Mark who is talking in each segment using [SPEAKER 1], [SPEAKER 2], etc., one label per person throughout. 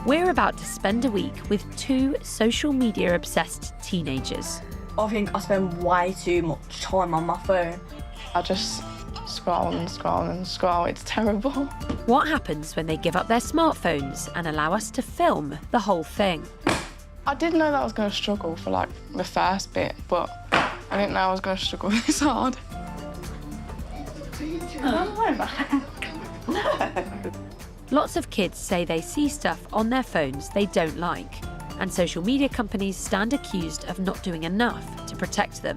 [SPEAKER 1] We're about to spend a week with two social media obsessed teenagers.
[SPEAKER 2] I think I spend way too much time on my phone.
[SPEAKER 3] I just scroll and scroll and scroll. It's terrible.
[SPEAKER 1] What happens when they give up their smartphones and allow us to film the whole thing?
[SPEAKER 3] I did know that I was going to struggle for like the first bit, but I didn't know I was going to struggle this hard.
[SPEAKER 1] Lots of kids say they see stuff on their phones they don't like, and social media companies stand accused of not doing enough to protect them.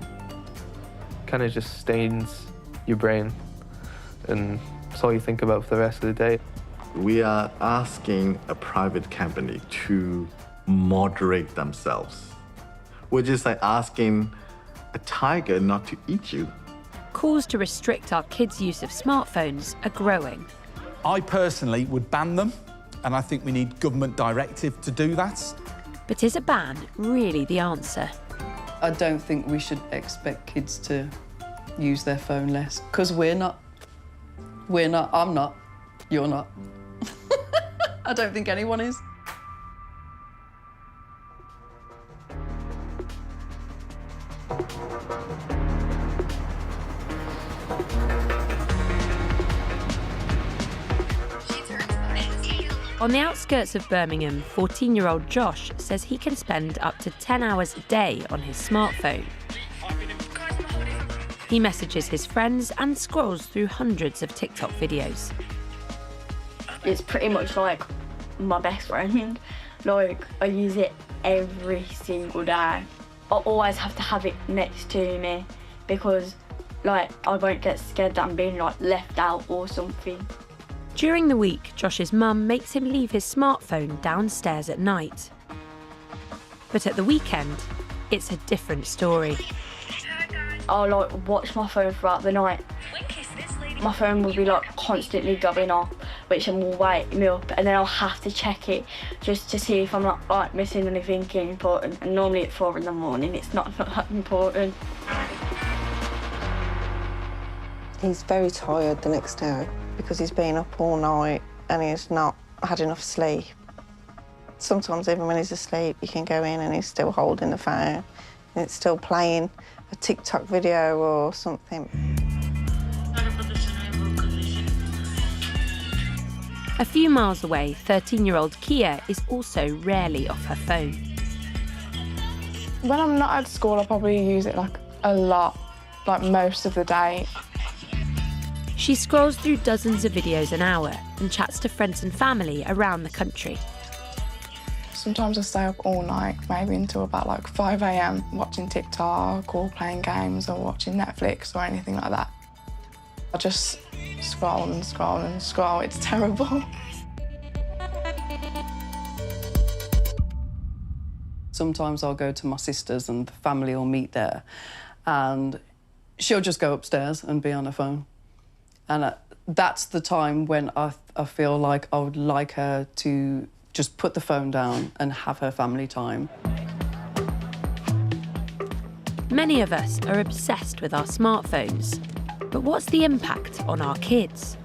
[SPEAKER 4] Kind of just stains your brain, and it's all you think about for the rest of the day.
[SPEAKER 5] We are asking a private company to moderate themselves, which is like asking a tiger not to eat you.
[SPEAKER 1] Calls to restrict our kids' use of smartphones are growing.
[SPEAKER 6] I personally would ban them, and I think we need government directive to do that.
[SPEAKER 1] But is a ban really the answer?
[SPEAKER 7] I don't think we should expect kids to use their phone less, because we're not, I'm not, you're not. I don't think anyone is.
[SPEAKER 1] On the outskirts of Birmingham, 14-year-old Josh says he can spend up to 10 hours a day on his smartphone. He messages his friends and scrolls through hundreds of TikTok videos.
[SPEAKER 2] It's pretty much like my best friend. Like, I use it every single day. I always have to have it next to me because, like, I won't get scared that I'm being, like, left out or something.
[SPEAKER 1] During the week, Josh's mum makes him leave his smartphone downstairs at night. But at the weekend, it's a different story.
[SPEAKER 2] I'll, like, watch my phone throughout the night. My phone will be, like, constantly going off, which will wake me up, and then I'll have to check it just to see if I'm not, like, missing anything important. And normally at 4 in the morning, it's not that important.
[SPEAKER 8] He's very tired the next day because he's been up all night and he's not had enough sleep. Sometimes even when he's asleep, you can go in and he's still holding the phone and it's still playing a TikTok video or something.
[SPEAKER 1] A few miles away, 13-year-old Kia is also rarely off her phone.
[SPEAKER 3] When I'm not at school, I probably use it like a lot, like most of the day.
[SPEAKER 1] She scrolls through dozens of videos an hour and chats to friends and family around the country.
[SPEAKER 3] Sometimes I stay up all night, maybe until about like 5 a.m, watching TikTok or playing games or watching Netflix or anything like that. I just scroll and scroll and scroll. It's terrible.
[SPEAKER 7] Sometimes I'll go to my sister's and the family will meet there, and she'll just go upstairs and be on her phone. And that's the time when I feel like I would like her to just put the phone down and have her family time.
[SPEAKER 1] Many of us are obsessed with our smartphones. But what's the impact on our kids?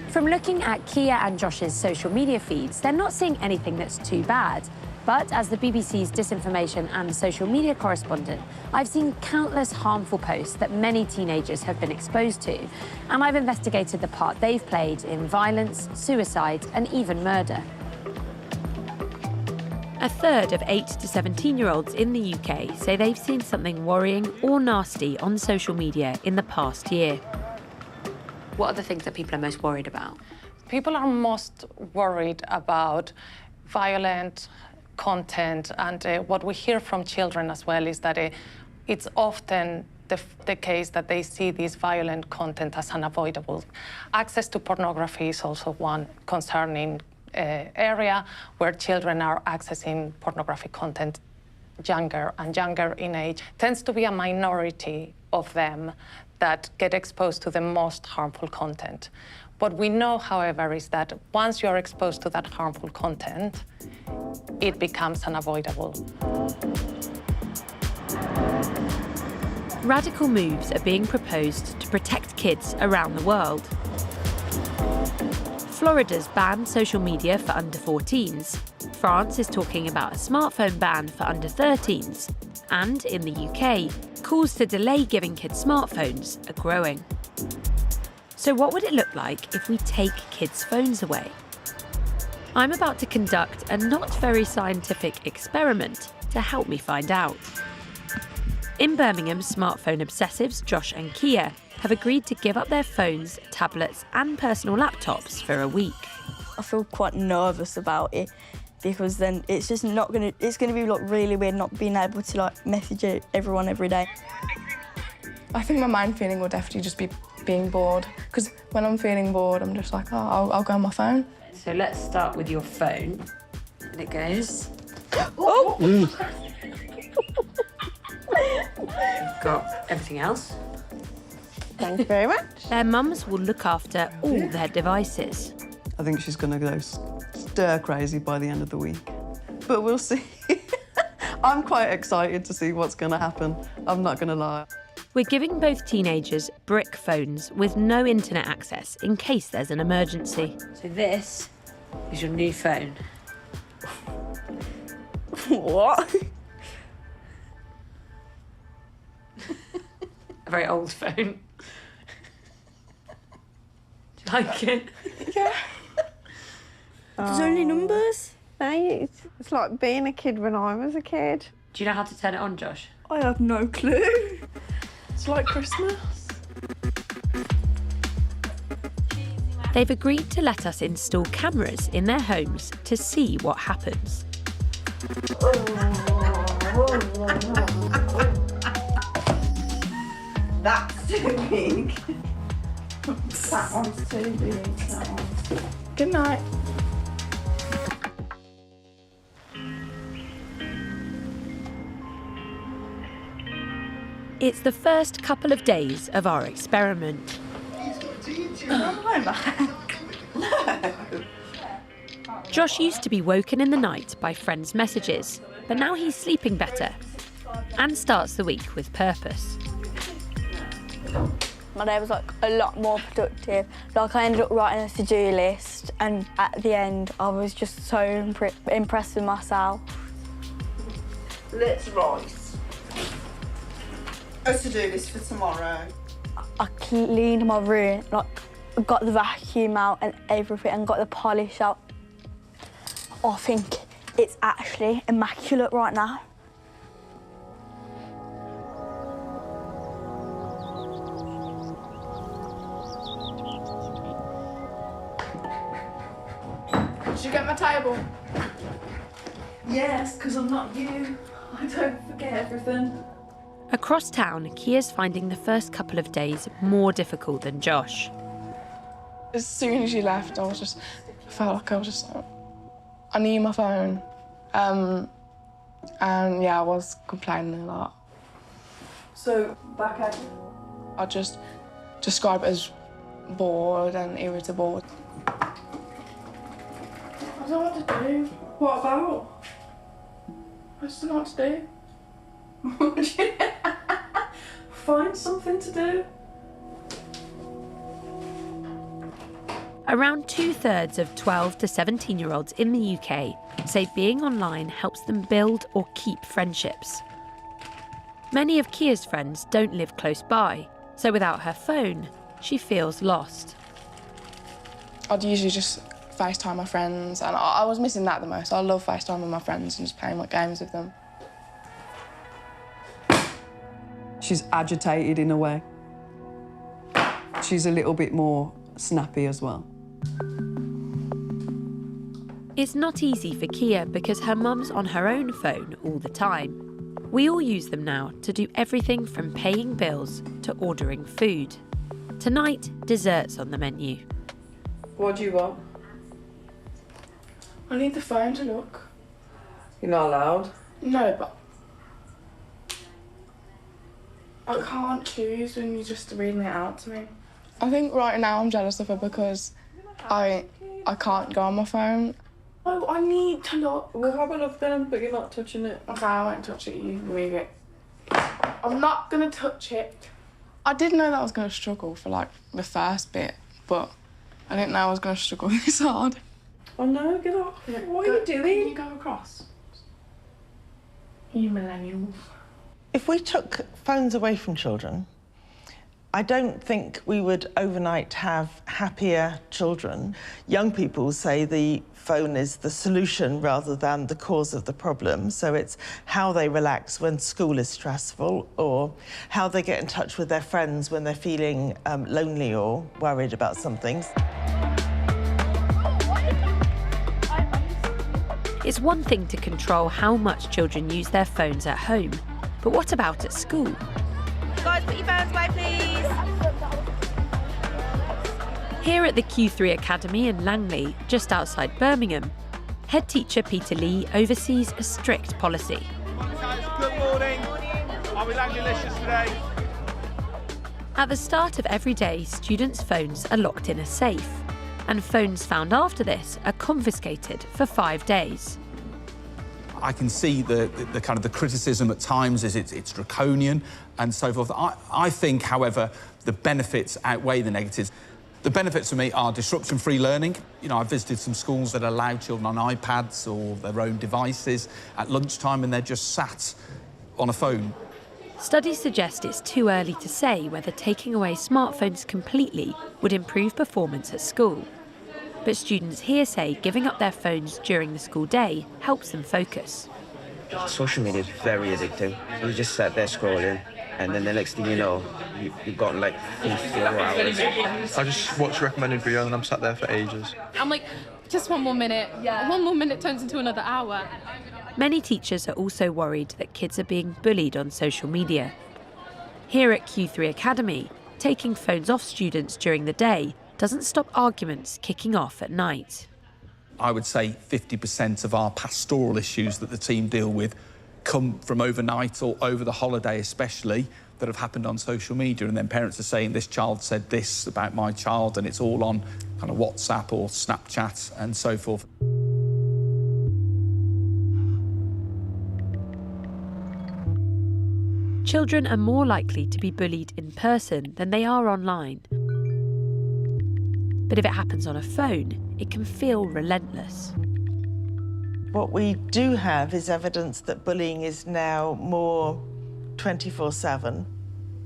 [SPEAKER 1] From looking at Kia and Josh's social media feeds, they're not seeing anything that's too bad. But as the BBC's disinformation and social media correspondent, I've seen countless harmful posts that many teenagers have been exposed to, and I've investigated the part they've played in violence, suicide, and even murder. A third of 8 to 17-year-olds in the UK say they've seen something worrying or nasty on social media in the past year. What are the things that people are most worried about?
[SPEAKER 9] People are most worried about violent content, and what we hear from children as well is that it's often the case that they see this violent content as unavoidable. Access to pornography is also one concerning area where children are accessing pornographic content younger and younger in age. Tends to be a minority of them that get exposed to the most harmful content. What we know, however, is that once you're exposed to that harmful content, it becomes unavoidable.
[SPEAKER 1] Radical moves are being proposed to protect kids around the world. Florida's banned social media for under 14s. France is talking about a smartphone ban for under 13s. And in the UK, calls to delay giving kids smartphones are growing. So what would it look like if we take kids' phones away? I'm about to conduct a not very scientific experiment to help me find out. In Birmingham, smartphone obsessives Josh and Kia have agreed to give up their phones, tablets and personal laptops for a week.
[SPEAKER 2] I feel quite nervous about it because then it's just not gonna, it's gonna be like really weird not being able to like message everyone every day.
[SPEAKER 3] I think my main feeling will definitely just be being bored, because when I'm feeling bored, I'm just like, oh, I'll go on my phone.
[SPEAKER 1] So let's start with your phone. And it goes...
[SPEAKER 2] Oh!
[SPEAKER 1] Got everything else.
[SPEAKER 8] Thank you very much.
[SPEAKER 1] Their mums will look after all their devices.
[SPEAKER 7] I think she's going to go stir crazy by the end of the week. But we'll see. I'm quite excited to see what's going to happen. I'm not going to lie.
[SPEAKER 1] We're giving both teenagers brick phones with no internet access in case there's an emergency. So this is your new phone.
[SPEAKER 2] What?
[SPEAKER 1] A very old phone. Do you like it?
[SPEAKER 3] Yeah.
[SPEAKER 2] There's only numbers.
[SPEAKER 8] No, it's like being a kid when I was a kid.
[SPEAKER 1] Do you know how to turn it on, Josh?
[SPEAKER 2] I have no clue.
[SPEAKER 3] It's like Christmas.
[SPEAKER 1] They've agreed to let us install cameras in their homes to see what happens.
[SPEAKER 8] That's too big. That one's too big. That one's...
[SPEAKER 3] Good night.
[SPEAKER 1] It's the first couple of days of our experiment. Josh used to be woken in the night by friends' messages, but now he's sleeping better and starts the week with purpose.
[SPEAKER 2] My day was like a lot more productive. Like I ended up writing a to-do list, and at the end I was just so impressed with myself.
[SPEAKER 8] Let's write a to-do list for tomorrow.
[SPEAKER 2] I cleaned my room, like got the vacuum out and everything, and got the polish out. I think it's actually immaculate right now.
[SPEAKER 3] Did you get my table?
[SPEAKER 7] Yes, because I'm not you. I don't forget everything.
[SPEAKER 1] Across town, Kia's finding the first couple of days more difficult than Josh.
[SPEAKER 3] As soon as you left, I felt like I was just like, I need my phone. And yeah, I was complaining a lot.
[SPEAKER 7] So, back at
[SPEAKER 3] I just describe it as bored and irritable. I don't know what to do. What about? I just don't know what to do.
[SPEAKER 7] Find something to do.
[SPEAKER 1] Around 2/3 of 12 to 17-year-olds in the UK say being online helps them build or keep friendships. Many of Kia's friends don't live close by, so without her phone, she feels lost.
[SPEAKER 3] I'd usually just FaceTime my friends, and I was missing that the most. I love FaceTime with my friends and just playing like games with them.
[SPEAKER 7] She's agitated in a way. She's a little bit more snappy as well.
[SPEAKER 1] It's not easy for Kia because her mum's on her own phone all the time. We all use them now to do everything from paying bills to ordering food. Tonight, dessert's on the menu.
[SPEAKER 7] What do you want?
[SPEAKER 3] I need the phone to look.
[SPEAKER 7] You're not allowed.
[SPEAKER 3] No, but I can't choose when you're just reading it out to me. I think right now I'm jealous of her because I can't go on my phone. Oh, I need to look.
[SPEAKER 7] We'll have a look then, but you're not touching it.
[SPEAKER 3] Okay, I won't touch it, you move it. I'm not gonna touch it. I didn't know that I was gonna struggle for like the first bit, but I didn't know I was going to struggle this hard.
[SPEAKER 10] Oh no, get off. What are you doing?
[SPEAKER 3] Can you go across? You millennials.
[SPEAKER 11] If we took phones away from children, I don't think we would overnight have happier children. Young people say the phone is the solution rather than the cause of the problem. So it's how they relax when school is stressful, or how they get in touch with their friends when they're feeling lonely or worried about something.
[SPEAKER 1] It's one thing to control how much children use their phones at home, but what about at school?
[SPEAKER 12] Guys, put your phones away, please.
[SPEAKER 1] Here at the Q3 Academy in Langley, just outside Birmingham, head teacher Peter Lee oversees a strict policy.
[SPEAKER 13] Good morning. Are we Langley-licious today?
[SPEAKER 1] At the start of every day, students' phones are locked in a safe, and phones found after this are confiscated for 5 days.
[SPEAKER 6] I can see the kind of the criticism at times is it's draconian and so forth. I think, however, the benefits outweigh the negatives. The benefits for me are disruption-free learning. You know, I've visited some schools that allow children on iPads or their own devices at lunchtime, and they're just sat on a phone.
[SPEAKER 1] Studies suggest it's too early to say whether taking away smartphones completely would improve performance at school. But students here say giving up their phones during the school day helps them focus.
[SPEAKER 14] Social media is very addictive. You just sat there scrolling, and then the next thing you know, you've got like 3-4 hours.
[SPEAKER 4] I just watch recommended video and I'm sat there for ages.
[SPEAKER 15] I'm like, just one more minute. Yeah. One more minute turns into another hour.
[SPEAKER 1] Many teachers are also worried that kids are being bullied on social media. Here at Q3 Academy, taking phones off students during the day doesn't stop arguments kicking off at night.
[SPEAKER 6] I would say 50% of our pastoral issues that the team deal with come from overnight or over the holiday especially, that have happened on social media, and then parents are saying this child said this about my child, and it's all on kind of WhatsApp or Snapchat and so forth.
[SPEAKER 1] Children are more likely to be bullied in person than they are online. But if it happens on a phone, it can feel relentless.
[SPEAKER 11] What we do have is evidence that bullying is now more 24/7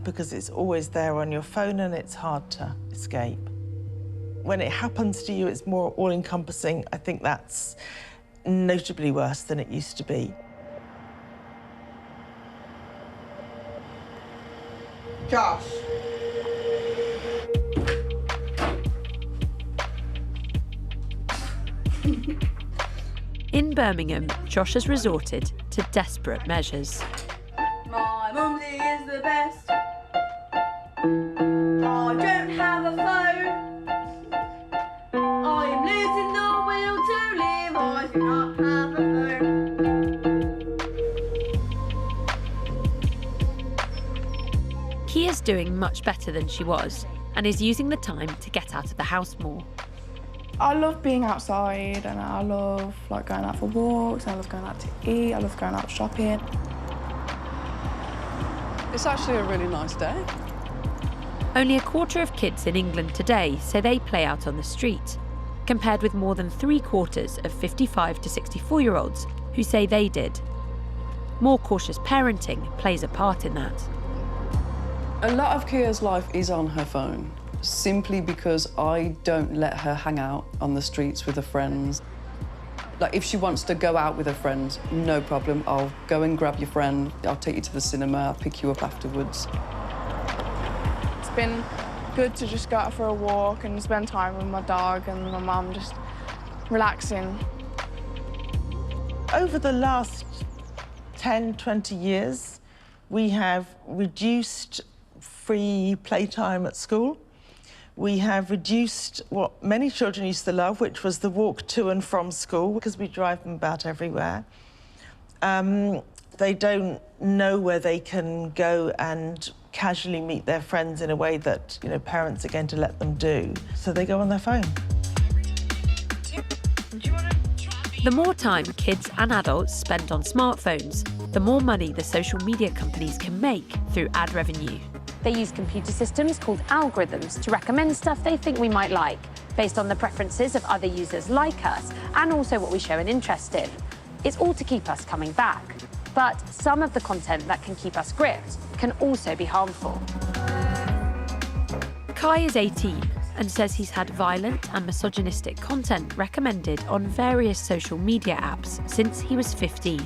[SPEAKER 11] because it's always there on your phone and it's hard to escape. When it happens to you, it's more all-encompassing. I think that's notably worse than it used to be.
[SPEAKER 8] Josh.
[SPEAKER 1] In Birmingham, Josh has resorted to desperate measures.
[SPEAKER 12] My mumsy is the best. I don't have a phone. I am losing the will to live. I do not have a phone.
[SPEAKER 1] Kia's doing much better than she was and is using the time to get out of the house more.
[SPEAKER 3] I love being outside, and I love going out for walks, I love going out to eat, I love going out shopping.
[SPEAKER 7] It's actually a really nice day.
[SPEAKER 1] Only a quarter of kids in England today say they play out on the street, compared with more than 3/4 of 55 to 64-year-olds who say they did. More cautious parenting plays a part in that.
[SPEAKER 7] A lot of Kia's life is on her phone, simply because I don't let her hang out on the streets with her friends. Like, if she wants to go out with her friends, no problem. I'll go and grab your friend, I'll take you to the cinema, I'll pick you up afterwards.
[SPEAKER 3] It's been good to just go out for a walk and spend time with my dog and my mum, just relaxing.
[SPEAKER 11] Over the last 10, 20 years, we have reduced free playtime at school. We have reduced what many children used to love, which was the walk to and from school, because we drive them about everywhere. They don't know where they can go and casually meet their friends in a way that, you know, parents are going to let them do. So they go on their phone.
[SPEAKER 1] The more time kids and adults spend on smartphones, the more money the social media companies can make through ad revenue. They use computer systems called algorithms to recommend stuff they think we might like. based on the preferences of other users like us and also what we show an interest in. It's all to keep us coming back. But some of the content that can keep us gripped can also be harmful. Kai is 18 and says he's had violent and misogynistic content recommended on various social media apps since he was 15.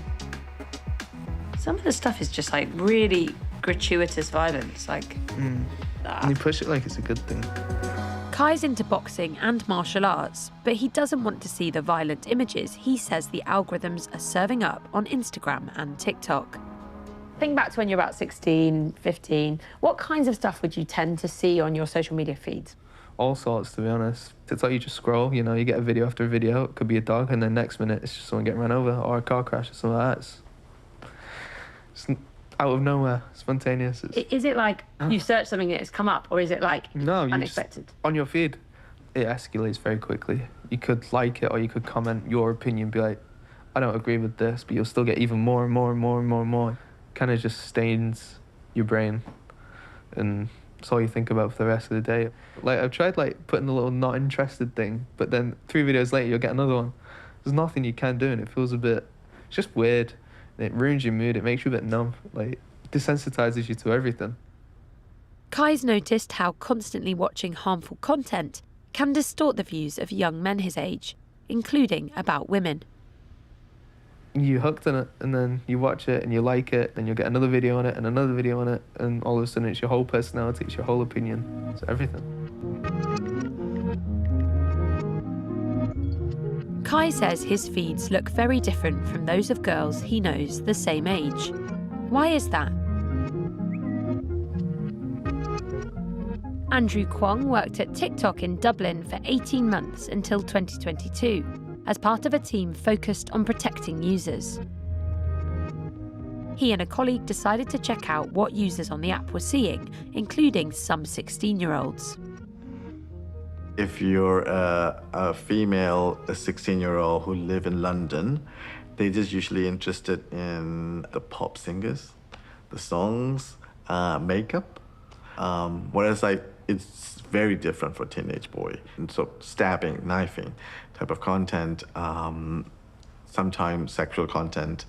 [SPEAKER 16] Some of the stuff is just like really gratuitous violence, like...
[SPEAKER 4] And you push it like it's a good thing.
[SPEAKER 1] Kai's into boxing and martial arts, but he doesn't want to see the violent images he says the algorithms are serving up on Instagram and TikTok. Think back to when you're about 16, 15. What kinds of stuff would you tend to see on your social media feeds?
[SPEAKER 4] All sorts, to be honest. It's like you just scroll, you know, you get a video after a video. It could be a dog, and then next minute it's just someone getting run over or a car crash or something like that. It's out of nowhere, spontaneous.
[SPEAKER 1] Is it like you search something and it's come up, or is it like unexpected?
[SPEAKER 4] On your feed, it escalates very quickly. You could like it, or you could comment your opinion, be like, I don't agree with this, but you'll still get even more and more and more and more and more. Kind of just stains your brain, and it's all you think about for the rest of the day. Like, I've tried like putting a little not interested thing, but then 3 videos later you'll get another one. There's nothing you can do, and it feels it's just weird. It ruins your mood, it makes you a bit numb, like, desensitizes you to everything.
[SPEAKER 1] Kai's noticed how constantly watching harmful content can distort the views of young men his age, including about women.
[SPEAKER 4] You're hooked on it, and then you watch it and you like it, then you'll get another video on it and another video on it, and all of a sudden it's your whole personality, it's your whole opinion, it's everything.
[SPEAKER 1] Kai says his feeds look very different from those of girls he knows the same age. Why is that? Andrew Kwong worked at TikTok in Dublin for 18 months until 2022, as part of a team focused on protecting users. He and a colleague decided to check out what users on the app were seeing, including some 16-year-olds.
[SPEAKER 5] If you're a female, a 16-year-old who live in London, they're just usually interested in the pop singers, the songs, makeup. Whereas it's very different for a teenage boy. And so stabbing, knifing type of content, sometimes sexual content,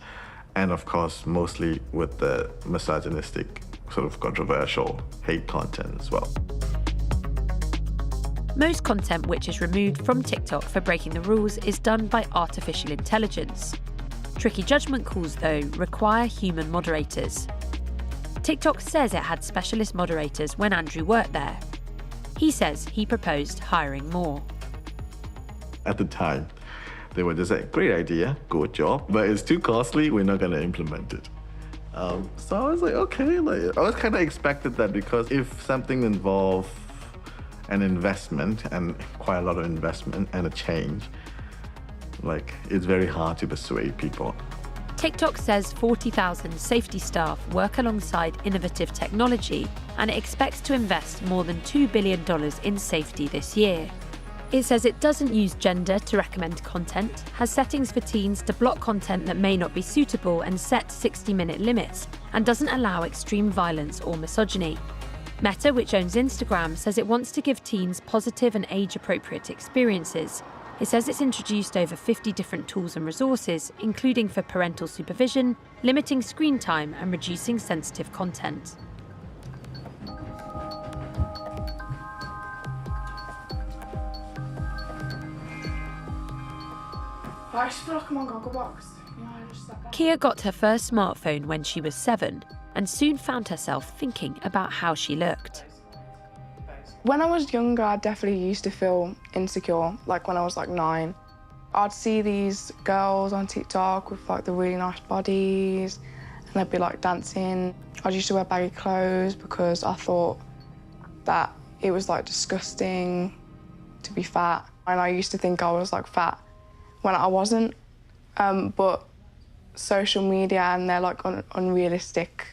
[SPEAKER 5] and of course, mostly with the misogynistic, sort of controversial hate content as well.
[SPEAKER 1] Most content which is removed from TikTok for breaking the rules is done by artificial intelligence. Tricky judgment calls, though, require human moderators. TikTok says it had specialist moderators when Andrew worked there. He says he proposed hiring more.
[SPEAKER 5] At the time, they were just like, great idea, good job, but it's too costly, we're not gonna implement it. So I was like, okay, I was kind of expected that, because if something involved an investment, and quite a lot of investment, and a change, it's very hard to persuade people.
[SPEAKER 1] TikTok says 40,000 safety staff work alongside innovative technology, and it expects to invest more than $2 billion in safety this year. It says it doesn't use gender to recommend content, has settings for teens to block content that may not be suitable and set 60-minute limits, and doesn't allow extreme violence or misogyny. Meta, which owns Instagram, says it wants to give teens positive and age-appropriate experiences. It says it's introduced over 50 different tools and resources, including for parental supervision, limiting screen time and reducing sensitive content.
[SPEAKER 3] I just feel like I'm on Gogglebox.
[SPEAKER 1] Kia got her first smartphone when she was 7 and soon found herself thinking about how she looked.
[SPEAKER 3] When I was younger, I definitely used to feel insecure, like when I was 9. I'd see these girls on TikTok with the really nice bodies, and they'd be dancing. I used to wear baggy clothes because I thought that it was disgusting to be fat. And I used to think I was fat when I wasn't. But social media and their unrealistic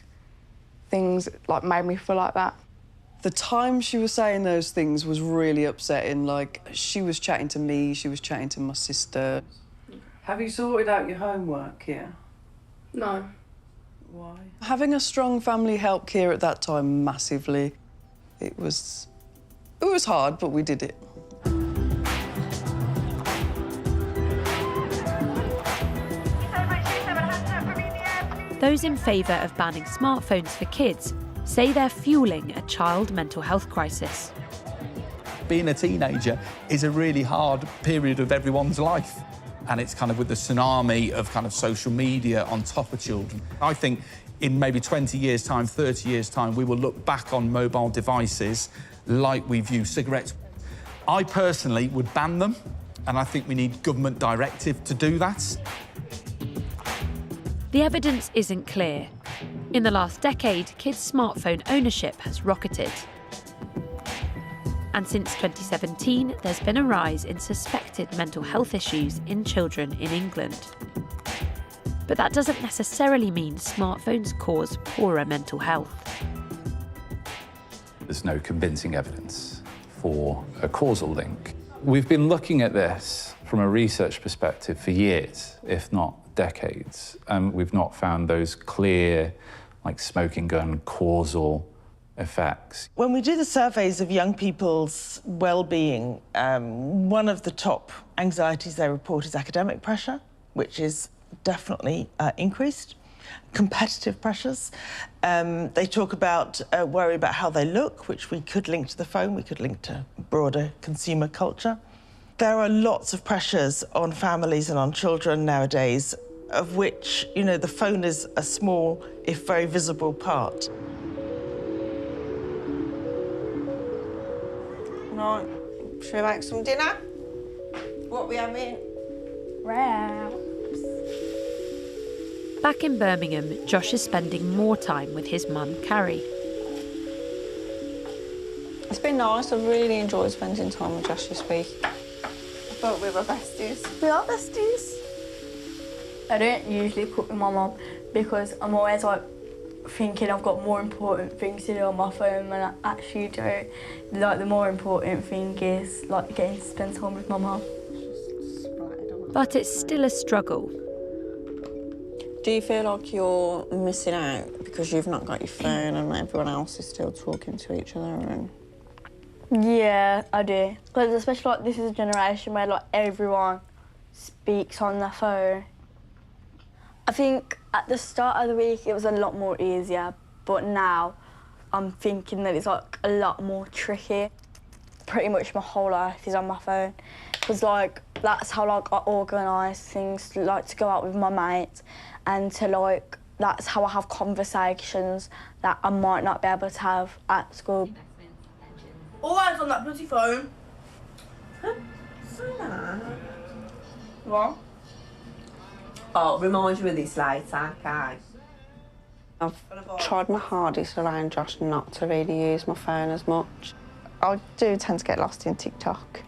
[SPEAKER 3] things made me feel like that.
[SPEAKER 7] The time she was saying those things was really upsetting. She was chatting to me, she was chatting to my sister.
[SPEAKER 10] Have you sorted out your homework here?
[SPEAKER 3] No.
[SPEAKER 10] Why?
[SPEAKER 7] Having a strong family helped Kia at that time massively. It was hard, but we did it.
[SPEAKER 1] those in favour of banning smartphones for kids say they're fuelling a child mental health crisis.
[SPEAKER 6] Being a teenager is a really hard period of everyone's life. And it's kind of with the tsunami of kind of social media on top of children. I think in maybe 20 years' time, 30 years' time, we will look back on mobile devices like we view cigarettes. I personally would ban them, and I think we need government directive to do that.
[SPEAKER 1] The evidence isn't clear. In the last decade, kids' smartphone ownership has rocketed. And since 2017, there's been a rise in suspected mental health issues in children in England. But that doesn't necessarily mean smartphones cause poorer mental health.
[SPEAKER 17] There's no convincing evidence for a causal link. We've been looking at this from a research perspective for years, if not decades, and we've not found those clear, like smoking gun, causal effects.
[SPEAKER 11] When we do the surveys of young people's well-being, one of the top anxieties they report is academic pressure, which is definitely increased. Competitive pressures. They talk about worry about how they look, which we could link to the phone, we could link to broader consumer culture. There are lots of pressures on families and on children nowadays, of which, you know, the phone is a small, if very visible part.
[SPEAKER 8] Right, should we make some dinner? What we having?
[SPEAKER 2] Wraps.
[SPEAKER 1] Back in Birmingham, Josh is spending more time with his mum, Carrie.
[SPEAKER 8] It's been nice. I've really enjoyed spending time with Josh this week. I thought we were besties.
[SPEAKER 2] We are besties. I don't usually cook with my mum because I'm always like thinking I've got more important things to do on my phone than I actually do. Like the more important thing is like getting to spend time with my mum.
[SPEAKER 1] But it's still a struggle.
[SPEAKER 8] Do you feel like you're missing out because you've not got your phone and everyone else is still talking to each other? And
[SPEAKER 2] yeah, I do. Because especially like this is a generation where like everyone speaks on their phone. I think at the start of the week it was a lot more easier, but now I'm thinking that it's like a lot more tricky. Pretty much my whole life is on my phone, because like that's how like I organise things, like to go out with my mates, and to like that's how I have conversations that I might not be able to have at school.
[SPEAKER 12] Always on that bloody phone. What?
[SPEAKER 18] I'll remind you of this later, okay?
[SPEAKER 8] I've tried my hardest around Josh not to really use my phone as much. I do tend to get lost in TikTok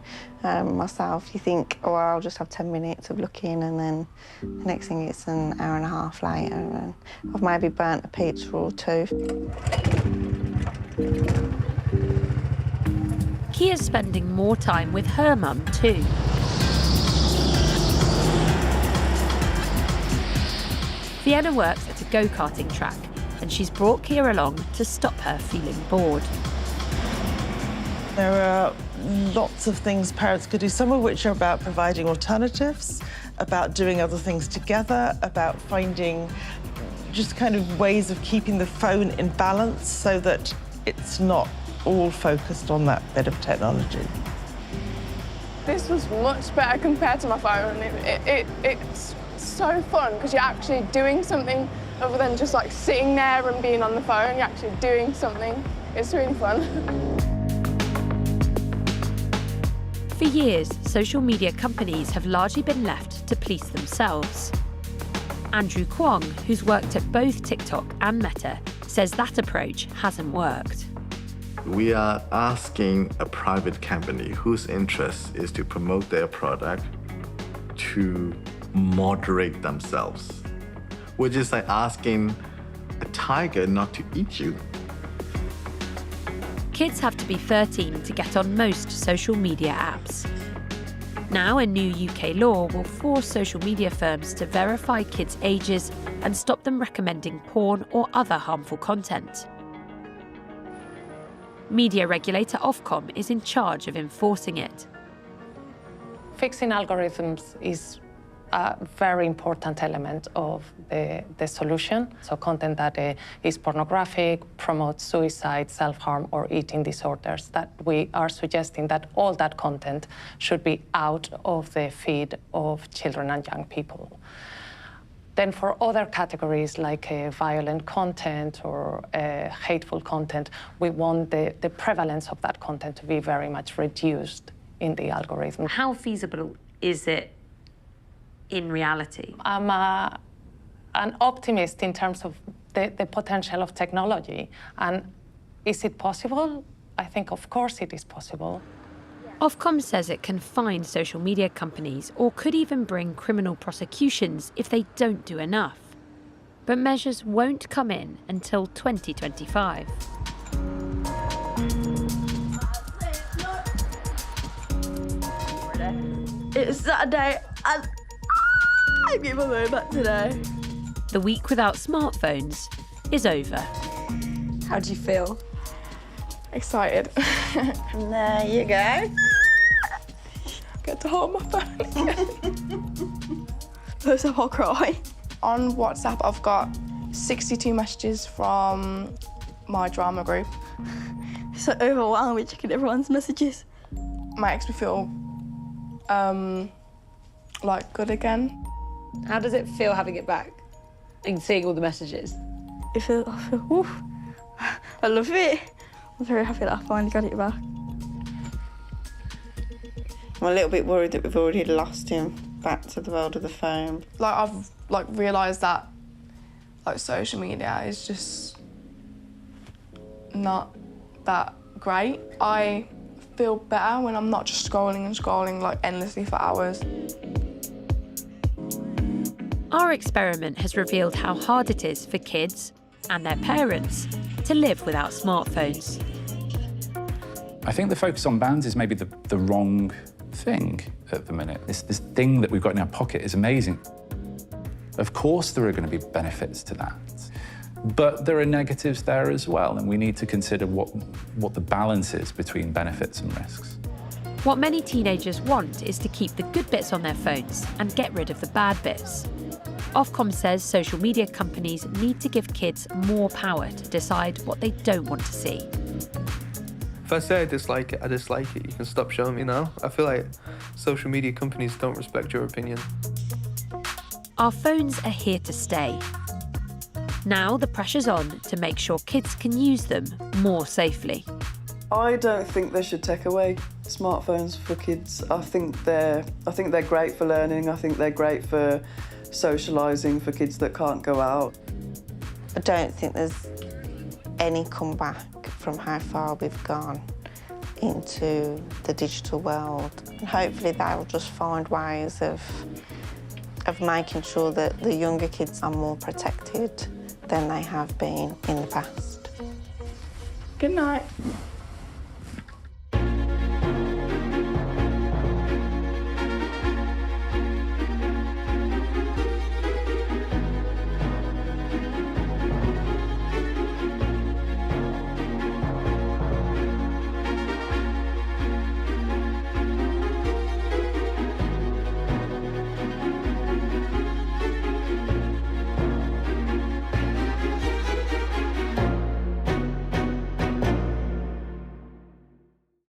[SPEAKER 8] myself. You think, oh, I'll just have 10 minutes of looking, and then the next thing it's an hour and a half later, and I've maybe burnt a pizza or two.
[SPEAKER 1] Kia's spending more time with her mum too. Vienna works at a go-karting track, and she's brought Kia along to stop her feeling bored.
[SPEAKER 11] There are lots of things parents could do, some of which are about providing alternatives, about doing other things together, about finding just kind of ways of keeping the phone in balance so that it's not all focused on that bit of technology.
[SPEAKER 19] This was much better compared to my phone. It's so fun because you're actually doing something other than just like sitting there and being on the phone. You're actually doing something. It's really fun.
[SPEAKER 1] For years, social media companies have largely been left to police themselves. Andrew Kwong, who's worked at both TikTok and Meta, says that approach hasn't worked.
[SPEAKER 5] We are asking a private company whose interest is to promote their product to moderate themselves, which is like asking a tiger not to eat you.
[SPEAKER 1] Kids have to be 13 to get on most social media apps. Now, a new UK law will force social media firms to verify kids' ages and stop them recommending porn or other harmful content. Media regulator Ofcom is in charge of enforcing it.
[SPEAKER 9] Fixing algorithms is a very important element of the solution. So content that is pornographic, promotes suicide, self-harm, or eating disorders, that we are suggesting that all that content should be out of the feed of children and young people. Then for other categories like violent content or hateful content, we want the prevalence of that content to be very much reduced in the algorithm.
[SPEAKER 1] How feasible is it in reality?
[SPEAKER 9] I'm an optimist in terms of the potential of technology. And is it possible? I think, of course, it is possible.
[SPEAKER 1] Ofcom says it can fine social media companies or could even bring criminal prosecutions if they don't do enough. But measures won't come in until 2025.
[SPEAKER 12] It's Saturday and I get my phone back today.
[SPEAKER 1] The week without smartphones is over.
[SPEAKER 12] How do you feel?
[SPEAKER 19] Excited.
[SPEAKER 12] And there you go.
[SPEAKER 19] Get to hold my phone.
[SPEAKER 12] First up, I'll cry.
[SPEAKER 19] On WhatsApp, I've got 62 messages from my drama group.
[SPEAKER 12] It's so overwhelming checking everyone's messages.
[SPEAKER 19] Makes me feel like good again.
[SPEAKER 16] How does it feel having it back and seeing all the messages?
[SPEAKER 12] I feel oof. I love it. I'm very happy that I finally got it back.
[SPEAKER 8] I'm a little bit worried that we've already lost him back to the world of the phone.
[SPEAKER 19] Like I've realised that social media is just not that great. I feel better when I'm not just scrolling and scrolling endlessly for hours.
[SPEAKER 1] Our experiment has revealed how hard it is for kids and their parents to live without smartphones.
[SPEAKER 17] I think the focus on bans is maybe the wrong thing at the minute. This thing that we've got in our pocket is amazing. Of course there are going to be benefits to that, but there are negatives there as well, and we need to consider what the balance is between benefits and risks.
[SPEAKER 1] What many teenagers want is to keep the good bits on their phones and get rid of the bad bits. Ofcom says social media companies need to give kids more power to decide what they don't want to see.
[SPEAKER 4] If I say I dislike it, you can stop showing me now. I feel like social media companies don't respect your opinion.
[SPEAKER 1] Our phones are here to stay. Now the pressure's on to make sure kids can use them more safely.
[SPEAKER 10] I don't think they should take away smartphones for kids. I think they're great for learning. I think they're great for socialising for kids that can't go out.
[SPEAKER 8] I don't think there's any comeback from how far we've gone into the digital world. And hopefully they'll just find ways of making sure that the younger kids are more protected than they have been in the past.
[SPEAKER 19] Good night.